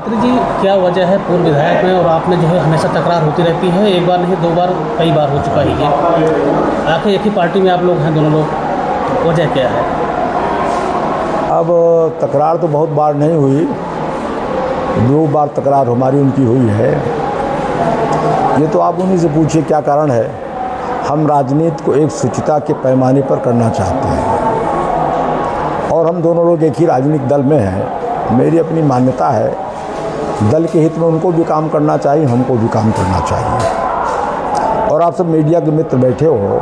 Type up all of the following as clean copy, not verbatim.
जी, क्या वजह है पूर्व विधायक में और आपने जो है हमेशा तकरार होती रहती है, एक बार नहीं 2 बार कई बार हो चुका ही है। आखिर एक ही पार्टी में आप लोग हैं दोनों लोग, वजह क्या है? अब तकरार तो बहुत बार नहीं हुई, 2 बार तकरार हमारी उनकी हुई है। ये तो आप उन्हीं से पूछिए क्या कारण है। हम राजनीति को एक शुचिता के पैमाने पर करना चाहते हैं और हम दोनों लोग एक ही राजनीतिक दल में हैं। मेरी अपनी मान्यता है, दल के हित में उनको भी काम करना चाहिए, हमको भी काम करना चाहिए। और आप सब मीडिया के मित्र बैठे हो,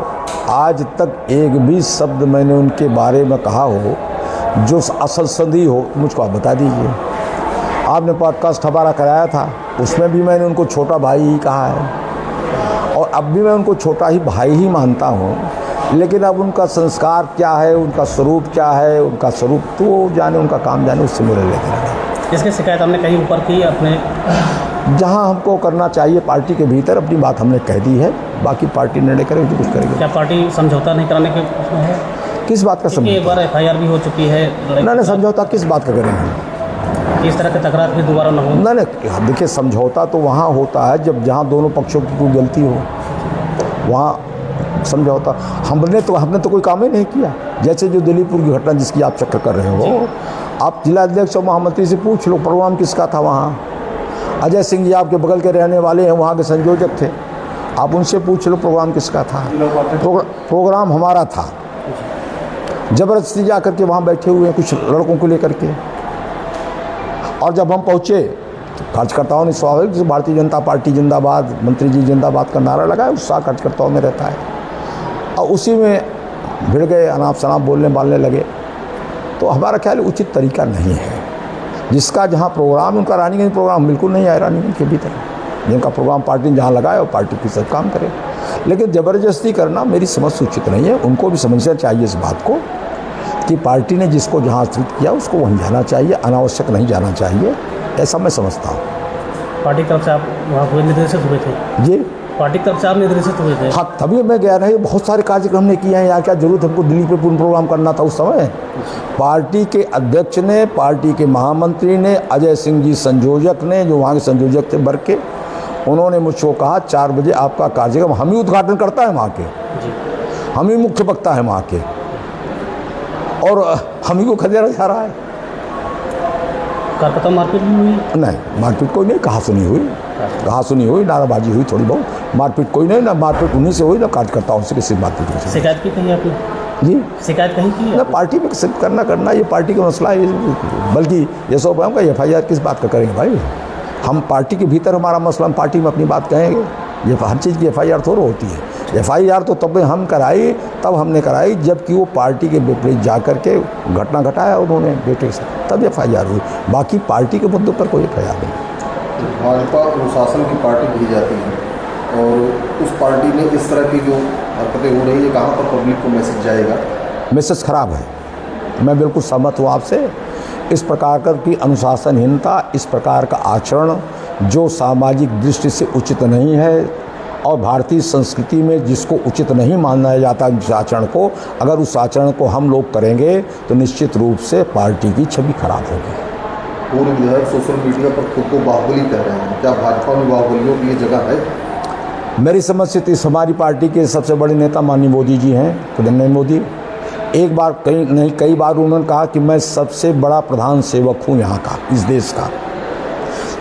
आज तक एक भी शब्द मैंने उनके बारे में कहा हो जो असंसदीय हो, मुझको आप बता दीजिए। आपने पॉडकास्ट हमारा कराया था, उसमें भी मैंने उनको छोटा भाई ही कहा है और अब भी मैं उनको छोटा ही भाई ही मानता हूँ। लेकिन अब उनका संस्कार क्या है, उनका स्वरूप क्या है, उनका स्वरूप तो जाने, उनका काम जाने, उससे मेरे लेकर इसकी शिकायत हमने कहीं ऊपर की अपने, जहाँ हमको करना चाहिए पार्टी के भीतर अपनी बात हमने कह दी है, बाकी पार्टी निर्णय करे जो कुछ करेगी। क्या पार्टी समझौता नहीं कराने के उसमें है? किस बात का समझौता? एक बार FIR भी हो चुकी है। नहीं, समझौता किस बात का करेंगे? इस तरह की तकरार फिर दोबारा न हो। नहीं, देखिए समझौता तो वहाँ होता है जब जहाँ दोनों पक्षों की कोई गलती हो, वहाँ समझौता। हमने तो कोई काम ही नहीं किया। जैसे जो दिल्लीपुर की घटना जिसकी आप चक्कर कर रहे हो, आप जिला अध्यक्ष और महामंत्री से पूछ लो प्रोग्राम किसका था वहाँ। अजय सिंह जी आपके बगल के रहने वाले हैं, वहाँ के संयोजक थे, आप उनसे पूछ लो प्रोग्राम किसका था। प्रोग्राम हमारा था, जबरदस्ती जा करके वहाँ बैठे हुए हैं कुछ लड़कों को लेकर के। और जब हम पहुँचे तो कार्यकर्ताओं ने स्वाभाविक से भारतीय जनता पार्टी जिंदाबाद, मंत्री जी जिंदाबाद का नारा लगाया। उत्साह कार्यकर्ताओं में रहता है और उसी में भिड़ गए, अनाप शनाप बोलने बालने लगे। तो हमारा ख्याल उचित तरीका नहीं है। जिसका जहाँ प्रोग्राम, उनका रानीगंज प्रोग्राम बिल्कुल नहीं आया रानीगंज के भीतर। जिनका प्रोग्राम पार्टी ने जहाँ लगाया वो पार्टी के सब काम करे, लेकिन ज़बरदस्ती करना मेरी समझ से उचित नहीं है। उनको भी समझना चाहिए इस बात को कि पार्टी ने जिसको जहाँ स्थित किया उसको वहीं जाना चाहिए, अनावश्यक नहीं जाना चाहिए, ऐसा मैं समझता हूँ। पार्टी तरफ से आप वहाँ हुए निर्देशित हुए थे? जी, पार्टी तरफ से आप निर्देशित हुए थे? हाँ, तभी मैं गया नहीं। बहुत सारे कार्यक्रम हमने किए हैं यहाँ, क्या जरूरत हमको दिल्ली पे पूर्ण प्रोग्राम करना था उस समय। पार्टी के अध्यक्ष ने, पार्टी के महामंत्री ने, अजय सिंह जी संयोजक ने, जो वहाँ के संयोजक थे भर के, उन्होंने मुझको कहा 4 बजे आपका कार्यक्रम, हम ही उद्घाटन करता है वहाँ के, हम ही मुख्य वक्ता है वहाँ के और हम ही को खदेड़ा जा रहा है। कार्यकर्ता मारपीट भी हुई? नहीं, मारपीट कोई नहीं, कहा सुनी हुई, नाराबाजी हुई थोड़ी बहुत। मारपीट कोई नहीं, ना मारपीट उन्हीं से हुई ना कार्यकर्ताओं से किसी मारपीट हुई। शिकायत की कहीं आपने? जी, शिकायत कहीं की? ना पार्टी में करना ये पार्टी का मसला है। बल्कि ये सब हम का FIR किस बात का करेंगे भाई? हम पार्टी के भीतर हमारा मसला, हम पार्टी में अपनी बात कहेंगे। ये हर चीज़ की FIR थोड़ा होती है। FIR तो तब हम कराई, तब हमने कराई जबकि वो पार्टी के विपरीत जा कर के घटना घटाया उन्होंने बेटे से, तब FIR हुई। बाकी पार्टी के मुद्दों पर कोई FIR नहीं। भाजपा अनुशासन की पार्टी कही जाती है और उस पार्टी में इस तरह की जो हरकतें हो रही है, कहाँ पर पब्लिक को मैसेज जाएगा? मैसेज खराब है, मैं बिल्कुल सहमत हूँ आपसे। इस प्रकार की अनुशासनहीनता, इस प्रकार का आचरण जो सामाजिक दृष्टि से उचित नहीं है और भारतीय संस्कृति में जिसको उचित नहीं माना जाता उस आचरण को, अगर उस आचरण को हम लोग करेंगे तो निश्चित रूप से पार्टी की छवि खराब होगी। पूर्व विधायक सोशल मीडिया पर खुद को बाहुबली कह रहे हैं, क्या भाजपा में बाहुबलियों की ये जगह है? मेरी समझ से तो हमारी पार्टी के सबसे बड़े नेता माननीय मोदी जी हैं, प्रधानमंत्री मोदी। एक बार कई बार उन्होंने कहा कि मैं सबसे बड़ा प्रधान सेवक हूँ यहाँ का, इस देश का।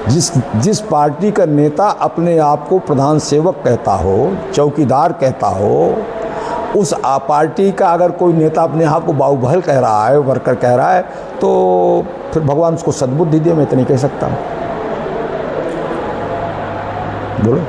जिस पार्टी का नेता अपने आप को प्रधान सेवक कहता हो, चौकीदार कहता हो, उस पार्टी का अगर कोई नेता अपने आप को बाहुबल कह रहा है, वर्कर कह रहा है, तो फिर भगवान उसको सद्बुद्धि दे। मैं तो नहीं कह सकता। बोलो।